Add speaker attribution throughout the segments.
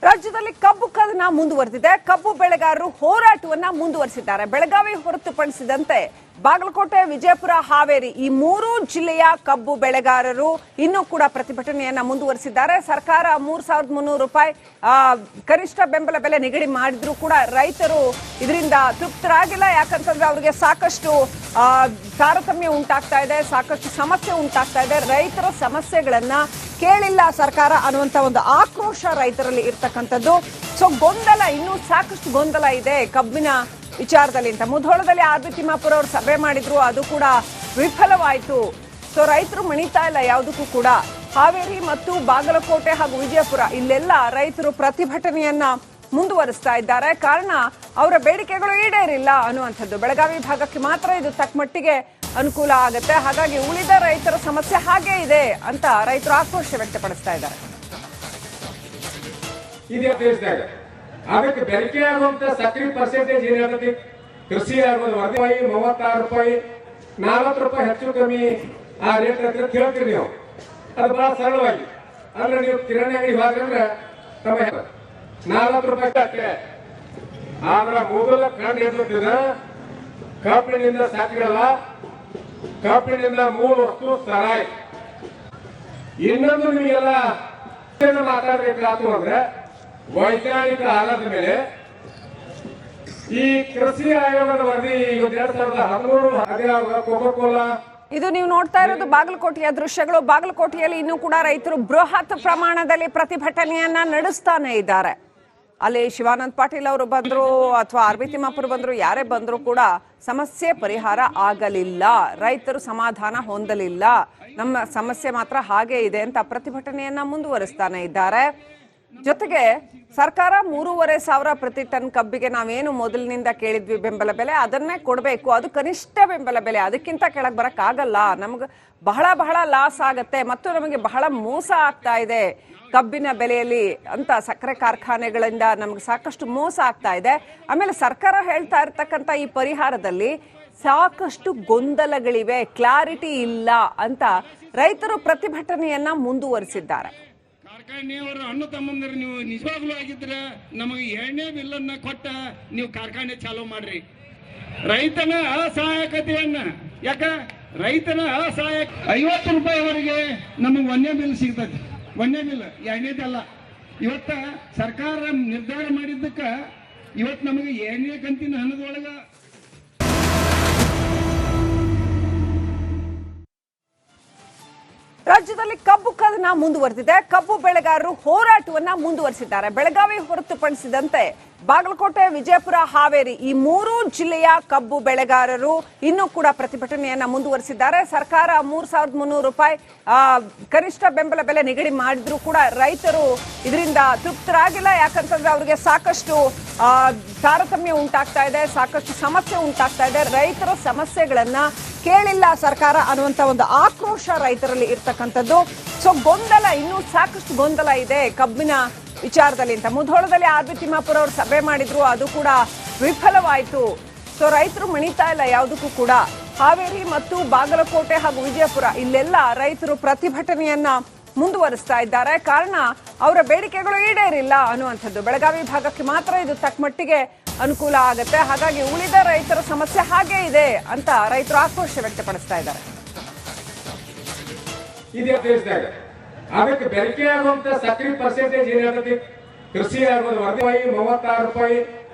Speaker 1: ರಾಜ್ಯದಲ್ಲಿ ಕಬ್ಬು ಕದನ ಮುಂದುವರೆದಿದೆ. ಕಬ್ಬು ಬೆಳೆಗಾರರು ಹೋರಾಟವನ್ನ ಮುಂದುವರಿಸಿದ್ದಾರೆ. ಬೆಳಗಾವಿ ಹೊರತುಪಡಿಸಿದಂತೆ ಬಾಗಲಕೋಟೆ, ವಿಜಯಪುರ, ಹಾವೇರಿ ಈ ಮೂರು ಜಿಲ್ಲೆಯ ಕಬ್ಬು ಬೆಳೆಗಾರರು ಇನ್ನೂ ಕೂಡ ಪ್ರತಿಭಟನೆಯನ್ನ ಮುಂದುವರಿಸಿದ್ದಾರೆ. ಸರ್ಕಾರ 3,300 ರೂಪಾಯಿ ಕನಿಷ್ಠ ಬೆಂಬಲ ಬೆಲೆ ನಿಗದಿ ಮಾಡಿದ್ರು ಕೂಡ ರೈತರು ಇದರಿಂದ ತೃಪ್ತರಾಗಿಲ್ಲ. ಯಾಕಂತಂದ್ರೆ ಅವರಿಗೆ ಸಾಕಷ್ಟು ತಾರತಮ್ಯ ಉಂಟಾಗ್ತಾ ಇದೆ, ಸಾಕಷ್ಟು ಸಮಸ್ಯೆ ಉಂಟಾಗ್ತಾ ಇದೆ. ರೈತರ ಸಮಸ್ಯೆಗಳನ್ನ ಕೇಳಿಲ್ಲ ಸರ್ಕಾರ ಅನ್ನುವಂತ ಒಂದು ಆಕ್ರೋಶ ರೈತರಲ್ಲಿ ಇರ್ತಕ್ಕಂಥದ್ದು. ಸೊ ಗೊಂದಲ, ಇನ್ನೂ ಸಾಕಷ್ಟು ಗೊಂದಲ ಇದೆ ಕಬ್ಬಿನ ವಿಚಾರದಲ್ಲಿ ಅಂತ ಮುಧೋಳದಲ್ಲಿ ಆರ್ ಬಿ ತಿಮ್ಮಾಪುರ ಅವರು ಸಭೆ ಮಾಡಿದ್ರು, ಅದು ಕೂಡ ವಿಫಲವಾಯಿತು. ಸೊ ರೈತರು ಮಣಿತಾ ಇಲ್ಲ ಯಾವುದಕ್ಕೂ ಕೂಡ. ಹಾವೇರಿ ಮತ್ತು ಬಾಗಲಕೋಟೆ ಹಾಗೂ ವಿಜಯಪುರ ಇಲ್ಲೆಲ್ಲ ರೈತರು ಪ್ರತಿಭಟನೆಯನ್ನ ಮುಂದುವರಿಸ್ತಾ ಇದ್ದಾರೆ. ಕಾರಣ ಅವರ ಬೇಡಿಕೆಗಳು ಈಡೇರಿಲ್ಲ ಅನ್ನುವಂಥದ್ದು. ಬೆಳಗಾವಿ ಭಾಗಕ್ಕೆ ಮಾತ್ರ ಇದು ತಕ್ಕಮಟ್ಟಿಗೆ ಅನುಕೂಲ ಆಗುತ್ತೆ. ಹಾಗಾಗಿ ಉಳಿದ ರೈತರ ಸಮಸ್ಯೆ ಹಾಗೇ ಇದೆ ಅಂತ ರೈತರು ಆಕ್ರೋಶ ವ್ಯಕ್ತಪಡಿಸ್ತಾ ಇದ್ದಾರೆ.
Speaker 2: ಅದಕ್ಕೆ ಬೆಳಕೆ ಆಗುವಂತ ಸಕ್ರಿ ಪರ್ಸೆಂಟೇಜ್ ಏನಾಗುತ್ತೆ, ಕೃಷಿ ಆಗೋದು ವರದಿ 36 ರೂಪಾಯಿ 40 ರೂಪಾಯಿ ಹೆಚ್ಚು ಕಮ್ಮಿ ಆ ರೇಟ್ ಹತ್ರ ಕೇಳ್ತೀರಿ ನೀವು. ಅದು ಬಹಳ ಸರಳವಾಗಿ ಅಂದ್ರೆ ನೀವು ಕಿರಾಣಿ ಅಂಗಡಿ ಹೋದ್ರೆ ತಮ್ಮ 40 ರೂಪಾಯಿ ಅಷ್ಟೇ. ಆದ್ರ ಮೊದಲ ಕಂಡು ಹಿಡಿದ ಕಬ್ಬಿನಿಂದ ಸಾಕಿರಲ್ಲ, ಕಬ್ಬಿನಿಂದ ಮೂಲ ವಸ್ತು ಸರಾಯ್. ಇನ್ನೊಂದು ನಿಮಗೆಲ್ಲ ಮಾತಾಡ್ಬೇಕಾಯ್ತು ಅಂದ್ರೆ ವೈಜ್ಞಾನಿಕ ಆಧಾರದ ಮೇಲೆ ಈ ಕೃಷಿ ಆಯೋಗದ ವರದಿ 2013 ಕೋಕೋ-ಕೋಲಾ.
Speaker 1: ಇದು ನೀವು ನೋಡ್ತಾ ಇರೋದು ಬಾಗಲಕೋಟೆಯ ದೃಶ್ಯಗಳು. ಬಾಗಲಕೋಟೆಯಲ್ಲಿ ಇನ್ನೂ ಕೂಡ ರೈತರು ಬೃಹತ್ ಪ್ರಮಾಣದಲ್ಲಿ ಪ್ರತಿಭಟನೆಯನ್ನ ನಡೆಸ್ತಾನೆ ಇದ್ದಾರೆ. ಅಲ್ಲಿ ಶಿವಾನಂದ ಪಾಟೀಲ್ ಅವರು ಬಂದ್ರು ಅಥವಾ ಆರ್ ಬಿ ತಿಮ್ಮಾಪುರ ಬಂದ್ರು, ಯಾರೇ ಬಂದ್ರು ಕೂಡ ಸಮಸ್ಯೆ ಪರಿಹಾರ ಆಗಲಿಲ್ಲ, ರೈತರು ಸಮಾಧಾನ ಹೊಂದಲಿಲ್ಲ, ನಮ್ಮ ಸಮಸ್ಯೆ ಮಾತ್ರ ಹಾಗೆ ಇದೆ ಅಂತ ಪ್ರತಿಭಟನೆಯನ್ನ ಮುಂದುವರಿಸ್ತಾನೆ ಇದ್ದಾರೆ. ಜೊತೆಗೆ ಸರ್ಕಾರ 3,500 ಪ್ರತಿ ಟನ್ ಕಬ್ಬಿಗೆ ನಾವೇನು ಮೊದಲಿನಿಂದ ಕೇಳಿದ್ವಿ ಬೆಂಬಲ ಬೆಲೆ ಅದನ್ನೇ ಕೊಡಬೇಕು, ಅದು ಕನಿಷ್ಠ ಬೆಂಬಲ ಬೆಲೆ, ಅದಕ್ಕಿಂತ ಕೆಳಗೆ ಬರಕ್ಕಾಗಲ್ಲ, ನಮ್ಗೆ ಬಹಳ ಲಾಸ್ ಆಗತ್ತೆ ಮತ್ತು ನಮಗೆ ಬಹಳ ಮೋಸ ಆಗ್ತಾ ಇದೆ ಕಬ್ಬಿನ ಬೆಲೆಯಲ್ಲಿ ಅಂತ ಸಕ್ಕರೆ ಕಾರ್ಖಾನೆಗಳಿಂದ ನಮ್ಗೆ ಸಾಕಷ್ಟು ಮೋಸ ಆಗ್ತಾ ಇದೆ. ಆಮೇಲೆ ಸರ್ಕಾರ ಹೇಳ್ತಾ ಇರ್ತಕ್ಕಂಥ ಈ ಪರಿಹಾರದಲ್ಲಿ ಸಾಕಷ್ಟು ಗೊಂದಲಗಳಿವೆ, ಕ್ಲಾರಿಟಿ ಇಲ್ಲ ಅಂತ ರೈತರು ಪ್ರತಿಭಟನೆಯನ್ನ ಮುಂದುವರಿಸಿದ್ದಾರೆ.
Speaker 3: ಕಾರ್ಖಾನೆಯವರು ಅಣ್ಣ ತಮ್ಮಂದರು ನೀವು ನಿಜವಾಗ್ಲೂ ಆಗಿದ್ರೆ ನಮಗೆ 2ನೇ ಬಿಲ್ಲನ್ನ ಕೊಟ್ಟ ನೀವು ಕಾರ್ಖಾನೆ ಚಾಲೂ ಮಾಡ್ರಿ. ರೈತನ ಅಸಹಾಯಕತೆಯನ್ನ ಯಾಕ ರೈತನ ಅಸಹಾಯಕ 50 ರೂಪಾಯಿವರೆಗೆ ನಮಗೆ 1ನೇ ಬಿಲ್ ಸಿಗ್ತದೆ. 1ನೇ ಬಿಲ್ 2ನೇದಲ್ಲ. ಇವತ್ತ ಸರ್ಕಾರ ನಿರ್ಧಾರ ಮಾಡಿದ್ದಕ್ಕ ಇವತ್ತು ನಮಗೆ 2ನೇ ಕಂತಿನ ಹಣದೊಳಗ
Speaker 1: ರಾಜ್ಯದಲ್ಲಿ ಕಬ್ಬು ಕದನ ಮುಂದುವರೆದಿದೆ. ಕಬ್ಬು ಬೆಳೆಗಾರರು ಹೋರಾಟವನ್ನ ಮುಂದುವರಿಸಿದ್ದಾರೆ. ಬೆಳಗಾವಿ ಹೊರತುಪಡಿಸಿದಂತೆ ಬಾಗಲಕೋಟೆ, ವಿಜಯಪುರ, ಹಾವೇರಿ ಈ ಮೂರು ಜಿಲ್ಲೆಯ ಕಬ್ಬು ಬೆಳೆಗಾರರು ಇನ್ನೂ ಕೂಡ ಪ್ರತಿಭಟನೆಯನ್ನ ಮುಂದುವರಿಸಿದ್ದಾರೆ. ಸರ್ಕಾರ 3,300 ರೂಪಾಯಿ ಕನಿಷ್ಠ ಬೆಂಬಲ ಬೆಲೆ ನಿಗದಿ ಮಾಡಿದ್ರು ಕೂಡ ರೈತರು ಇದರಿಂದ ತೃಪ್ತರಾಗಿಲ್ಲ. ಯಾಕಂತಂದ್ರೆ ಅವರಿಗೆ ಸಾಕಷ್ಟು ತಾರತಮ್ಯ ಉಂಟಾಗ್ತಾ ಇದೆ, ಸಾಕಷ್ಟು ಸಮಸ್ಯೆ ಉಂಟಾಗ್ತಾ ಇದೆ. ರೈತರ ಸಮಸ್ಯೆಗಳನ್ನ ಕೇಳಿಲ್ಲ ಸರ್ಕಾರ ಅನ್ನುವಂತ ಒಂದು ಆಕ್ರೋಶ ರೈತರಲ್ಲಿ ಇರ್ತಕ್ಕಂಥದ್ದು. ಸೊ ಗೊಂದಲ, ಇನ್ನೂ ಸಾಕಷ್ಟು ಗೊಂದಲ ಇದೆ ಕಬ್ಬಿನ ವಿಚಾರದಲ್ಲಿ ಅಂತ ಮುಧೋಳದಲ್ಲಿ ಆರ್ ಬಿ ತಿಮ್ಮಾಪುರ ಅವರು ಸಭೆ ಮಾಡಿದ್ರು, ಅದು ಕೂಡ ವಿಫಲವಾಯಿತು. ಸೊ ರೈತರು ಮಣಿತಾ ಇಲ್ಲ ಯಾವುದಕ್ಕೂ ಕೂಡ. ಹಾವೇರಿ ಮತ್ತು ಬಾಗಲಕೋಟೆ ಹಾಗೂ ವಿಜಯಪುರ ಇಲ್ಲೆಲ್ಲ ರೈತರು ಪ್ರತಿಭಟನೆಯನ್ನ ಮುಂದುವರಿಸ್ತಾ ಇದ್ದಾರೆ. ಕಾರಣ ಅವರ ಬೇಡಿಕೆಗಳು ಈಡೇರಿಲ್ಲ ಅನ್ನುವಂಥದ್ದು. ಬೆಳಗಾವಿ ಭಾಗಕ್ಕೆ ಮಾತ್ರ ಇದು ತಕ್ಕಮಟ್ಟಿಗೆ ಅನುಕೂಲ ಆಗುತ್ತೆ. ಹಾಗಾಗಿ ಉಳಿದ ರೈತರ ಸಮಸ್ಯೆ ಹಾಗೇ ಇದೆ ಅಂತ ರೈತರು ಆಕ್ರೋಶ ವ್ಯಕ್ತಪಡಿಸ್ತಾ ಇದ್ದಾರೆ.
Speaker 2: ಅದಕ್ಕೆ ಬೆಳಕೆ ಆಗುವಂತ ಸಕ್ರಿ ಪರ್ಸೆಂಟೇಜ್ ಏನಾಗುತ್ತೆ, ಕೃಷಿ ಆಗೋದು ವರದಿ 36 ರೂಪಾಯಿ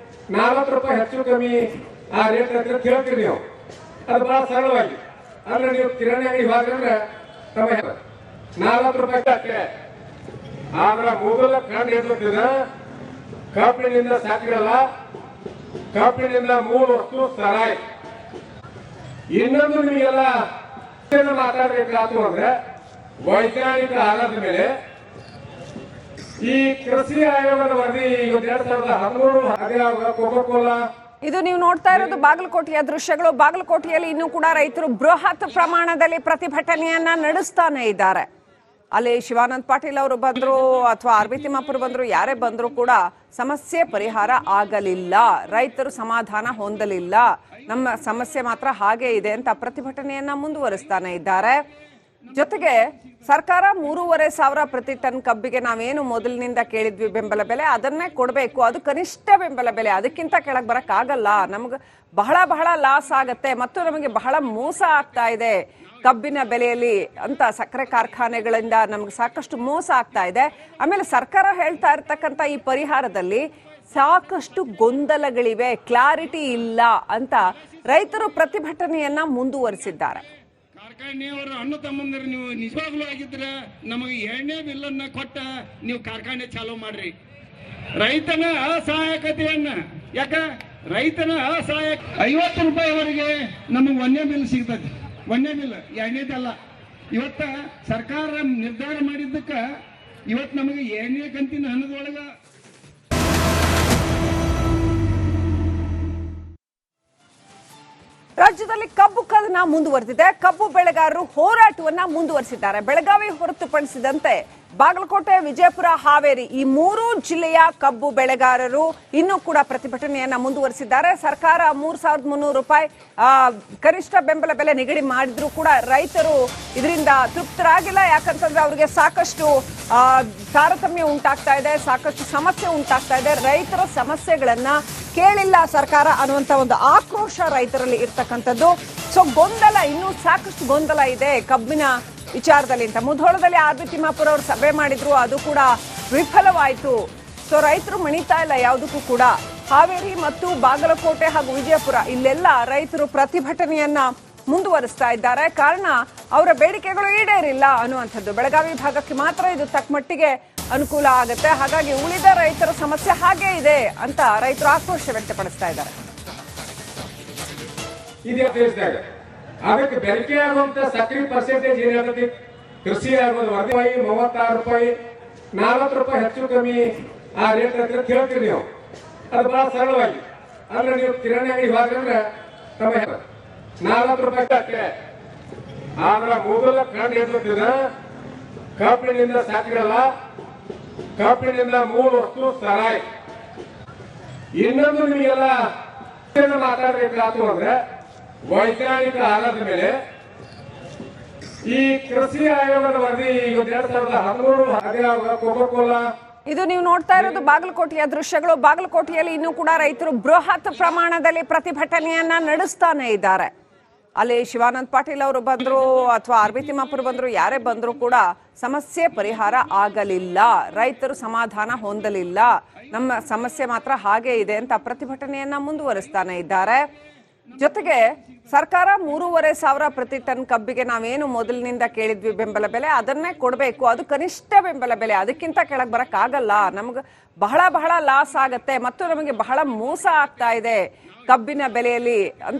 Speaker 2: 40 ರೂಪಾಯಿ ಹೆಚ್ಚು ಕಮ್ಮಿ ಆ ರೇಟ್ ಹತ್ರ ಕೇಳ್ತೀರಿ ನೀವು. ಅದು ಬಹಳ ಸರಳವಾಗಿ ಅಂದ್ರೆ ನೀವು ಕಿರಾಣಿ ಅಂಗಡಿ ಹೋದ್ರೆ ತಮ್ಮ 40 ರೂಪಾಯಿ ಅಷ್ಟೇ. ಆದ್ರ ಮೊದಲ ಕಂಡು ಹಿಡಿದ ಕಬ್ಬಿನಿಂದ ಸಾಕಿರಲ್ಲ, ಕಬ್ಬಿನಿಂದ ಮೂಲ ವಸ್ತು ಸರಾಯ್. ಇನ್ನೊಂದು ನಿಮಗೆಲ್ಲ ಮಾತಾಡ್ಬೇಕಾಯ್ತು ಅಂದ್ರೆ ವೈಜ್ಞಾನಿಕ ಆಧಾರದ ಮೇಲೆ ಈ ಕೃಷಿ ಆಯೋಗದ ವರದಿ 2013 ಕೋಕೋ-ಕೋಲಾ.
Speaker 1: ಇದು ನೀವು ನೋಡ್ತಾ ಇರೋದು ಬಾಗಲಕೋಟೆಯ ದೃಶ್ಯಗಳು. ಬಾಗಲಕೋಟೆಯಲ್ಲಿ ಇನ್ನೂ ಕೂಡ ರೈತರು ಬೃಹತ್ ಪ್ರಮಾಣದಲ್ಲಿ ಪ್ರತಿಭಟನೆಯನ್ನ ನಡೆಸ್ತಾನೆ ಇದ್ದಾರೆ. ಅಲ್ಲಿ ಶಿವಾನಂದ ಪಾಟೀಲ್ ಅವರು ಬಂದ್ರು ಅಥವಾ ಆರ್ ಬಿ ತಿಮ್ಮಾಪುರ ಬಂದ್ರು, ಯಾರೇ ಬಂದ್ರು ಕೂಡ ಸಮಸ್ಯೆ ಪರಿಹಾರ ಆಗಲಿಲ್ಲ, ರೈತರು ಸಮಾಧಾನ ಹೊಂದಲಿಲ್ಲ, ನಮ್ಮ ಸಮಸ್ಯೆ ಮಾತ್ರ ಹಾಗೆ ಇದೆ ಅಂತ ಪ್ರತಿಭಟನೆಯನ್ನ ಮುಂದುವರಿಸ್ತಾನೆ ಇದ್ದಾರೆ. ಜೊತೆಗೆ ಸರ್ಕಾರ 3,500 ಪ್ರತಿ ಟನ್ ಕಬ್ಬಿಗೆ ನಾವೇನು ಮೊದಲಿನಿಂದ ಕೇಳಿದ್ವಿ ಬೆಂಬಲ ಬೆಲೆ ಅದನ್ನೇ ಕೊಡಬೇಕು. ಅದು ಕನಿಷ್ಠ ಬೆಂಬಲ ಬೆಲೆ, ಅದಕ್ಕಿಂತ ಕೆಳಗೆ ಬರಕ್ ಆಗಲ್ಲ. ನಮ್ಗೆ ಬಹಳ ಲಾಸ್ ಆಗತ್ತೆ ಮತ್ತು ನಮಗೆ ಬಹಳ ಮೋಸ ಆಗ್ತಾ ಇದೆ ಕಬ್ಬಿನ ಬೆಲೆಯಲ್ಲಿ ಅಂತ ಸಕ್ಕರೆ ಕಾರ್ಖಾನೆಗಳಿಂದ ನಮ್ಗೆ ಸಾಕಷ್ಟು ಮೋಸ ಆಗ್ತಾ ಇದೆ. ಆಮೇಲೆ ಸರ್ಕಾರ ಹೇಳ್ತಾ ಇರ್ತಕ್ಕಂಥ ಈ ಪರಿಹಾರದಲ್ಲಿ ಸಾಕಷ್ಟು ಗೊಂದಲಗಳಿವೆ, ಕ್ಲಾರಿಟಿ ಇಲ್ಲ ಅಂತ ರೈತರು ಪ್ರತಿಭಟನೆಯನ್ನ ಮುಂದುವರಿಸಿದ್ದಾರೆ.
Speaker 3: ಕಾರ್ಖಾನೆಯವರು ಅಣ್ಣ ತಮ್ಮಂದಿರು ನೀವು ನಿಜವಾಗ್ಲೂ ಆಗಿದ್ರ ನಮಗೆ 2ನೇ ಬಿಲ್ಲನ್ನ ಕೊಟ್ಟ ನೀವು ಕಾರ್ಖಾನೆ ಚಾಲೂ ಮಾಡ್ರಿ. ರೈತನ ಅಸಹಾಯಕತೆಯನ್ನ ಯಾಕ ರೈತನ ಅಸಹಾಯಕ 50 ರೂಪಾಯಿವರೆಗೆ ನಮಗೆ 1ನೇ ಬಿಲ್ ಸಿಗ್ತದೆ. 1ನೇ ಬಿಲ್ 2ನೇದಲ್ಲ. ಇವತ್ತ ಸರ್ಕಾರ ನಿರ್ಧಾರ ಮಾಡಿದ್ದಕ್ಕ ಇವತ್ತು ನಮಗೆ 2ನೇ ಕಂತಿನ ಹಣದೊಳಗ
Speaker 1: ರಾಜ್ಯದಲ್ಲಿ ಕಬ್ಬು ಕದನ ಮುಂದುವರೆದಿದೆ. ಕಬ್ಬು ಬೆಳೆಗಾರರು ಹೋರಾಟವನ್ನ ಮುಂದುವರಿಸಿದ್ದಾರೆ. ಬೆಳಗಾವಿ ಹೊರತುಪಡಿಸಿದಂತೆ ಬಾಗಲಕೋಟೆ, ವಿಜಯಪುರ, ಹಾವೇರಿ ಈ 3 ಜಿಲ್ಲೆಯ ಕಬ್ಬು ಬೆಳೆಗಾರರು ಇನ್ನೂ ಕೂಡ ಪ್ರತಿಭಟನೆಯನ್ನ ಮುಂದುವರಿಸಿದ್ದಾರೆ. ಸರ್ಕಾರ 3,300 ರೂಪಾಯಿ ಕನಿಷ್ಠ ಬೆಂಬಲ ಬೆಲೆ ನಿಗದಿ ಮಾಡಿದ್ರು ಕೂಡ ರೈತರು ಇದರಿಂದ ತೃಪ್ತರಾಗಿಲ್ಲ. ಯಾಕಂತಂದ್ರೆ ಅವರಿಗೆ ಸಾಕಷ್ಟು ತಾರತಮ್ಯ ಉಂಟಾಗ್ತಾ ಇದೆ, ಸಾಕಷ್ಟು ಸಮಸ್ಯೆ ಉಂಟಾಗ್ತಾ ಇದೆ. ರೈತರ ಸಮಸ್ಯೆಗಳನ್ನ ಕೇಳಿಲ್ಲ ಸರ್ಕಾರ ಅನ್ನುವಂತ ಒಂದು ಆಕ್ರೋಶ ರೈತರಲ್ಲಿ ಇರ್ತಕ್ಕಂಥದ್ದು. ಸೊ ಗೊಂದಲ, ಇನ್ನೂ ಸಾಕಷ್ಟು ಗೊಂದಲ ಇದೆ ಕಬ್ಬಿನ ವಿಚಾರದಲ್ಲಿ ಅಂತ ಮುಧೋಳದಲ್ಲಿ ಆರ್.ಬಿ. ತಿಮ್ಮಾಪುರ ಅವರು ಸಭೆ ಮಾಡಿದ್ರು, ಅದು ಕೂಡ ವಿಫಲವಾಯಿತು. ಸೊ ರೈತರು ಮಣಿತಾ ಇಲ್ಲ ಯಾವುದಕ್ಕೂ ಕೂಡ. ಹಾವೇರಿ ಮತ್ತು ಬಾಗಲಕೋಟೆ ಹಾಗೂ ವಿಜಯಪುರ ಇಲ್ಲೆಲ್ಲ ರೈತರು ಪ್ರತಿಭಟನೆಯನ್ನ ಮುಂದುವರಿಸ್ತಾ ಇದ್ದಾರೆ. ಕಾರಣ ಅವರ ಬೇಡಿಕೆಗಳು ಈಡೇರಿಲ್ಲ ಅನ್ನುವಂಥದ್ದು. ಬೆಳಗಾವಿ ಭಾಗಕ್ಕೆ ಮಾತ್ರ ಇದು ತಕ್ಕಮಟ್ಟಿಗೆ ಅನುಕೂಲ ಆಗುತ್ತೆ. ಹಾಗಾಗಿ ಉಳಿದ ರೈತರ ಸಮಸ್ಯೆ ಹಾಗೇ ಇದೆ ಅಂತ ರೈತರು ಆಕ್ರೋಶ ವ್ಯಕ್ತಪಡಿಸ್ತಾ ಇದ್ದಾರೆ.
Speaker 2: ಅದಕ್ಕೆ ಬೆಳಕೆ ಆಗುವಂತ ಸಕ್ರೆ ಪರ್ಸೆಂಟೇಜ್ ಏನಾಗುತ್ತೆ, ಕೃಷಿ ಆಗೋದು ವರದಿ 36 ರೂಪಾಯಿ 40 ರೂಪಾಯಿ ಹೆಚ್ಚು ಕಮ್ಮಿ ಆ ರೇಟ್ ಹತ್ರ ಕೇಳ್ತೀರಿ ನೀವು. ಅದು ಬಹಳ ಸರಳವಾಗಿ ಅಂದ್ರೆ ನೀವು ಕಿರಾಣಿ ಅಂಗಡಿ ಹೋದ್ರೆ ತಮ್ಮ 40 ರೂಪಾಯಿ ಅಷ್ಟೇ. ಆದ್ರೆ ಮೊದಲ ಕಂಡು ಹಿಡಿದ ಕಬ್ಬಿನಿಂದ ಸಕ್ಕರೆ ಅಲ್ಲ, ಕಬ್ಬಿನಿಂದ 3 ವಸ್ತು ಸರಾಯಿ. ಇನ್ನೊಂದು ನಿಮಗೆಲ್ಲ ಮಾತಾಡಬೇಕಾಯ್ತು ಅಂದ್ರೆ ವೈಜ್ಞಾನಿಕ ಆಧಾರದ ಮೇಲೆ ಈ ಕೃಷಿ ಆಯೋಗದ ವರದಿ 2013 ಕೋಕೋ-ಕೋಲಾ
Speaker 1: ಇದು ನೀವು ನೋಡ್ತಾ ಇರೋದು ಬಾಗಲಕೋಟೆಯ ದೃಶ್ಯಗಳು. ಬಾಗಲಕೋಟೆಯಲ್ಲಿ ಇನ್ನೂ ಕೂಡ ರೈತರು ಬೃಹತ್ ಪ್ರಮಾಣದಲ್ಲಿ ಪ್ರತಿಭಟನೆಯನ್ನ ನಡೆಸ್ತಾನೆ ಇದ್ದಾರೆ. ಅಲ್ಲಿ ಶಿವಾನಂದ ಪಾಟೀಲ್ ಅವರು ಬಂದ್ರು ಅಥವಾ ಆರ್.ಬಿ. ತಿಮ್ಮಾಪುರ ಬಂದ್ರು, ಯಾರೇ ಬಂದ್ರು ಕೂಡ ಸಮಸ್ಯೆ ಪರಿಹಾರ ಆಗಲಿಲ್ಲ, ರೈತರು ಸಮಾಧಾನ ಹೊಂದಲಿಲ್ಲ, ನಮ್ಮ ಸಮಸ್ಯೆ ಮಾತ್ರ ಹಾಗೆ ಇದೆ ಅಂತ ಪ್ರತಿಭಟನೆಯನ್ನ ಮುಂದುವರಿಸ್ತಾನೆ ಇದ್ದಾರೆ. ಜೊತೆಗೆ ಸರ್ಕಾರ 3,500 ಪ್ರತಿ ಟನ್ ಕಬ್ಬಿಗೆ ನಾವೇನು ಮೊದಲಿನಿಂದ ಕೇಳಿದ್ವಿ ಬೆಂಬಲ ಬೆಲೆ ಅದನ್ನೇ ಕೊಡಬೇಕು. ಅದು ಕನಿಷ್ಠ ಬೆಂಬಲ ಬೆಲೆ, ಅದಕ್ಕಿಂತ ಕೆಳಗೆ ಬರಕ್ ಆಗಲ್ಲ. ನಮ್ಗೆ ಬಹಳ ಲಾಸ್ ಆಗತ್ತೆ ಮತ್ತು ನಮಗೆ ಬಹಳ ಮೋಸ ಆಗ್ತಾ ಇದೆ ಕಬ್ಬಿನ ಬೆಲೆಯಲ್ಲಿ ಅಂತ